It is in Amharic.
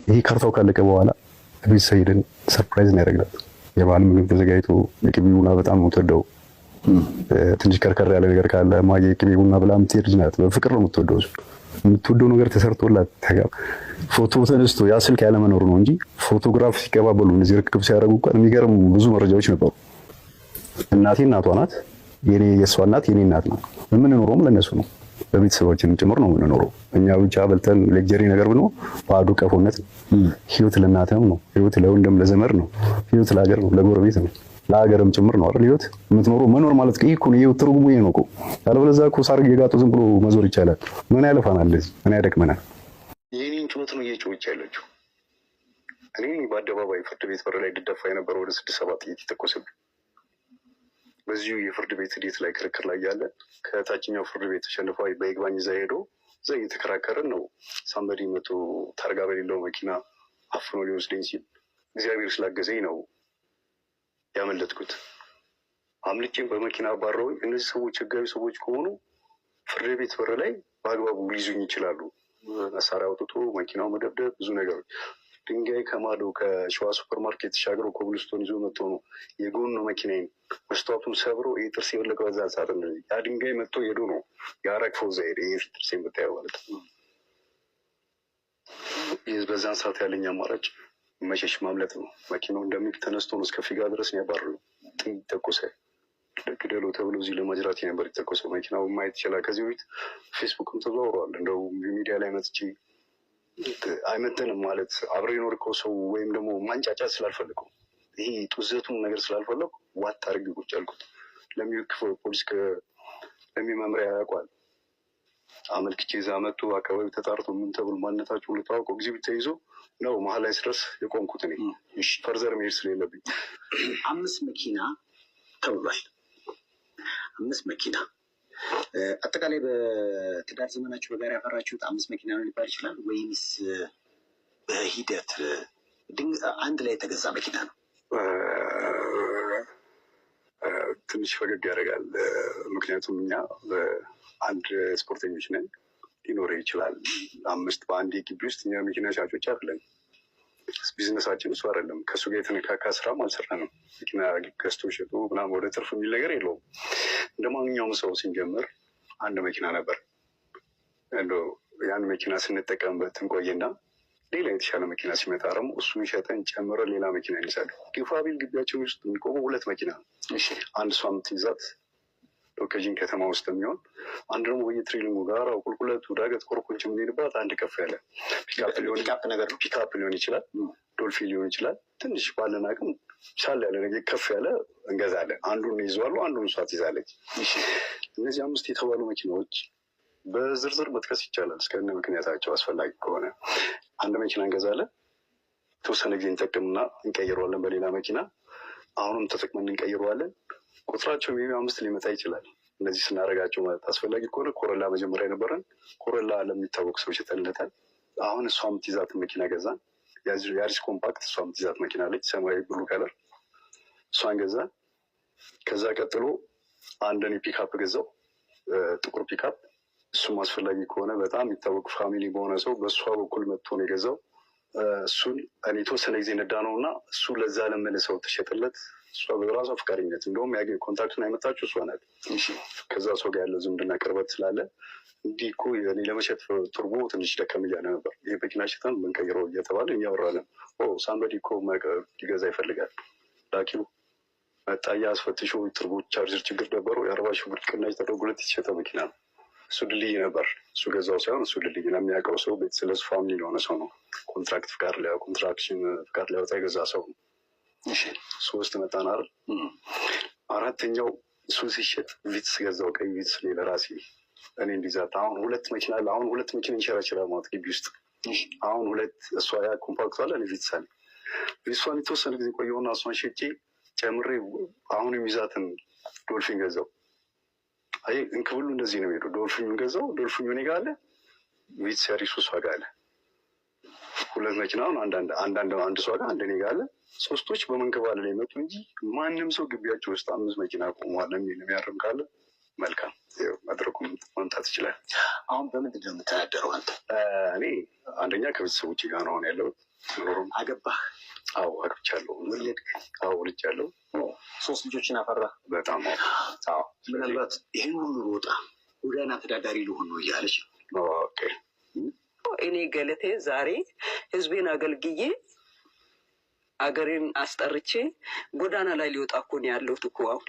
ይሄ ካርታው ካለቀ በኋላ ቤት ሰይድን ሰርፕራይዝ ነው ያደረግናት። የባህል ምግብ ተዘጋጅቶ የቅቤ ቡና በጣም ነው የምትወደው። ትንሽ ከርከር ያለ ነገር ካለ ማየ የቅቤ ቡና ብላ የምትሄድ ልጅ ናት። በፍቅር ነው የምትወደው። የምትወደው ነገር ተሰርቶላት ፎቶ ተነስቶ ያ ስልክ ያለ መኖር ነው እንጂ ፎቶግራፍ ሲቀባበሉ እነዚህ ርክክብ ሲያደርጉ እንኳን የሚገርም ብዙ መረጃዎች ነበሩ። እናቴ እናቷ ናት፣ የእሷ እናት የኔ እናት ናት። የምንኖረውም ለነሱ ነው፣ በቤተሰባችን ጭምር ነው የምንኖረው። እኛ ብቻ በልተን ሌክጀሪ ነገር ብሎ ባዶ ቀፎነት ነው። ህይወት ለእናትም ነው፣ ህይወት ለወንድም ለዘመድ ነው፣ ህይወት ለሀገር ነው፣ ለጎረቤት ነው፣ ለሀገርም ጭምር ነው አይደል? ህይወት የምትኖረው መኖር ማለት ይሄ እኮ ነው። ይሄ ትርጉሙ ይሄ ነው እኮ። ያለበለዚያ እኮ ሳር እየጋጡ ዝም ብሎ መዞር ይቻላል። ምን ያለፋናል? እዚህ ምን ያደክመናል? የኔን ጩኸት ነው እየጮኸች ያለችው። እኔ በአደባባይ ፍርድ ቤት በር ላይ ድደፋ የነበረው ወደ 6-7 ጥይት የተኮሰብኝ በዚሁ የፍርድ ቤት ሂደት ላይ ክርክር ላይ ያለ ከታችኛው ፍርድ ቤት ተሸንፎ በይግባኝ እዛ ሄዶ እዛ እየተከራከርን ነው። ሳምበዲ መቶ ታርጋ በሌለው መኪና አፍኖ ሊወስደኝ ሲል እግዚአብሔር ስላገዘኝ ነው ያመለጥኩት። አምልጬም በመኪና አባረውኝ። እነዚህ ሰዎች ህጋዊ ሰዎች ከሆኑ ፍርድ ቤት በር ላይ በአግባቡ ሊይዙኝ ይችላሉ። መሳሪያ አውጥቶ መኪናው መደብደብ፣ ብዙ ነገሮች። ድንጋይ ከማዶ ከሸዋ ሱፐር ማርኬት ተሻግሮ ኮብልስቶን ይዞ መጥቶ ነው የጎን መኪናዬን መስታወቱን ሰብሮ ጥርስ የወለቀው በዛ ሰዓት ነው። ያ ድንጋይ መጥቶ ሄዶ ነው ያረግፈው እዛ ሄደ። የፊት ጥርስ የምታየው ማለት ነው። በዛን ሰዓት ያለኝ አማራጭ መሸሽ ማምለጥ ነው። መኪናው እንደሚል ተነስቶ ነው እስከ ፊጋ ድረስ ነው ያባረሩ። ጥይት ተኮሰ። ግደሉ ተብሎ እዚህ ለማጅራት ነበር የተኮሰው። መኪናው ማየት ይችላል። ከዚህ በፊት ፌስቡክም ተዘዋውሯል። እንደው ሚዲያ ላይ መጥቼ አይመጥንም ማለት አብሬ የኖርከው ሰው ወይም ደግሞ ማንጫጫት ስላልፈለኩ ይሄ ጡዘቱን ነገር ስላልፈለኩ ዋጥ አድርጌ ቁጭ አልኩት። ለሚወክፈው ፖሊስ ለሚመምሪያ ያውቋል። አመልክቼ እዛ መጡ። አካባቢ ተጣርቶ ምን ተብሎ ማንነታቸው ሁሉ ታውቆ ጊዜ ተይዞ ነው መሀል ላይ ስድረስ የቆምኩት እኔ። ፈርዘር መሄድ ስለሌለብኝ 5 መኪና ተብሏል። 5 መኪና አጠቃላይ በትዳር ዘመናችሁ በጋራ ያፈራችሁት 5 መኪና ነው ሊባል ይችላል ወይስ በሂደት አንድ ላይ የተገዛ መኪና ነው? ትንሽ ፈገግ ያደርጋል። ምክንያቱም እኛ አንድ ስፖርተኞች ነን። ሊኖረ ይችላል 5 በአንድ ግቢ ውስጥ እኛ መኪና ሻጮች አይደለም። ቢዝነሳችን እሱ አይደለም። ከእሱ ጋር የተነካካ ስራም አልሰራንም። መኪና ገዝቶ ሸጡ ምናምን ወደ ትርፍ የሚል ነገር የለውም። እንደ ማንኛውም ሰው ሲንጀምር አንድ መኪና ነበር። ያን መኪና ስንጠቀምበት እንቆይና ሌላ የተሻለ መኪና ሲመጣ ደግሞ እሱን ሸጠን ጨምረ ሌላ መኪና እንይዛለን። ግፋቢል ግቢያችን ውስጥ የሚቆመው 2 መኪና ነው። አንድ እሷ የምትይዛት ሎኬሽን ከተማ ውስጥ የሚሆን አንድ ደግሞ በየትሬሊንጉ ጋር ቁልቁለቱ ዳገት ኮርኮንች የምንሄድባት አንድ ከፍ ያለ ፒካፕ ሊሆን ይችላል፣ ዶልፊን ሊሆን ይችላል። ትንሽ ባለን አቅም ሻል ያለ ነገር ከፍ ያለ እንገዛለን። አንዱን ይዘዋሉ፣ አንዱን እሷ ትይዛለች። እነዚህ 5 የተባሉ መኪናዎች በዝርዝር መጥቀስ ይቻላል እስከነ ምክንያታቸው አስፈላጊ ከሆነ። አንድ መኪና እንገዛለን፣ የተወሰነ ጊዜ እንጠቅምና እንቀይረዋለን በሌላ መኪና። አሁንም ተጠቅመን እንቀይረዋለን። ቁጥራቸው ሜቢ 5 ሊመጣ ይችላል። እነዚህ ስናደርጋቸው ማለት አስፈላጊ ከሆነ ኮረላ መጀመሪያ ነበረን። ኮረላ ለሚታወቅ ሰው ሸጠንለታል። አሁን እሷ የምትይዛት መኪና ገዛን። ያሪስ ኮምፓክት እሷ የምትይዛት መኪና አለች፣ ሰማያዊ ብሉ ከለር፣ እሷን ገዛን። ከዛ ቀጥሎ አንድን ፒካፕ ገዛው፣ ጥቁር ፒካፕ። እሱም አስፈላጊ ከሆነ በጣም የሚታወቅ ፋሚሊ በሆነ ሰው በእሷ በኩል መጥቶ ነው የገዛው። እሱን እኔ የተወሰነ ጊዜ ነዳ ነው እና እሱ ለዛ ለመልሰው ተሸጠለት። እሷ በራሷ ፈቃደኝነት እንደውም ኮንታክቱን አይመጣችሁ እሷ ናት። ከዛ ሰው ጋር ያለው ዝምድና ቅርበት ስላለ እንዲህ እኮ እኔ ለመሸጥ ቱርቦ ትንሽ ደከም እያለ ነበር። ይሄ መኪና ሽጠን ብንቀይረው እየተባለ እያወራለን። ሳምበዲ እኮ ሊገዛ ይፈልጋል። ላኪው መጣያ አስፈትሾ ቱርቦ ቻርጀር ችግር ነበረው። የ40 ሺህ ብር ቅናሽ ተደርጎለት የተሸጠ መኪና ነው። እሱ ድልድይ ነበር። እሱ ገዛው ሳይሆን እሱ ድልድይ ለሚያውቀው ሰው ቤት ስለሱ ፋሚሊ ለሆነ ሰው ነው። ኮንትራክሽን ፍቃድ ሊያወጣ የገዛ ሰው ነው። 3 መጣን አይደል? 4ኛው እሱ ሲሸጥ ቪትስ ገዛው፣ ቀይ ቪትስ ለራሴ እኔ እንዲዛት። አሁን 2 መኪና አለ። አሁን 2 መኪና እንሸራችላል ማለት ግቢ ውስጥ። አሁን 2 እሷ ያ ኮምፓክት አለ፣ እኔ ቪትስ አለ። ቪትሷን የተወሰነ ጊዜ ቆየውና እሷን ሸጬ ጨምሬ አሁን የሚዛትን ዶልፊን ገዛው። አይ እንክብሉ እንደዚህ ነው ሄዶ ዶልፊን ገዛው። ዶልፊን እኔ ጋር አለ፣ ቪትስ ያሪሱ እሷ ጋር አለ። 2 መኪናውን አንድ እሷ ጋር አንድ እኔ ጋር አለ። 3ቶች በመንከባለ ላይ መጡ እንጂ ማንም ሰው ግቢያቸው ውስጥ 5 መኪና ቆሟል የሚል የሚያርም ካለ መልካም መድረኩም መምጣት ይችላል። አሁን በምንድን ነው የምተዳደረው አንተ? እኔ አንደኛ ከቤተሰቦች ጋር ነው አሁን ያለሁት። አገባህ? አዎ አግብቻለሁ። ወለድክ? አዎ ወልጃለሁ። 3 ልጆችን አፈራ? በጣም አዎ። ምናልባት ይህን ሁሉ ሮጣ ጎዳና ተዳዳሪ ልሆን ነው እያለች ነው። ኦኬ እኔ ገለቴ ዛሬ ህዝቤን አገልግዬ አገሬን አስጠርቼ ጎዳና ላይ ሊወጣ እኮ ነው ያለሁት እኮ አሁን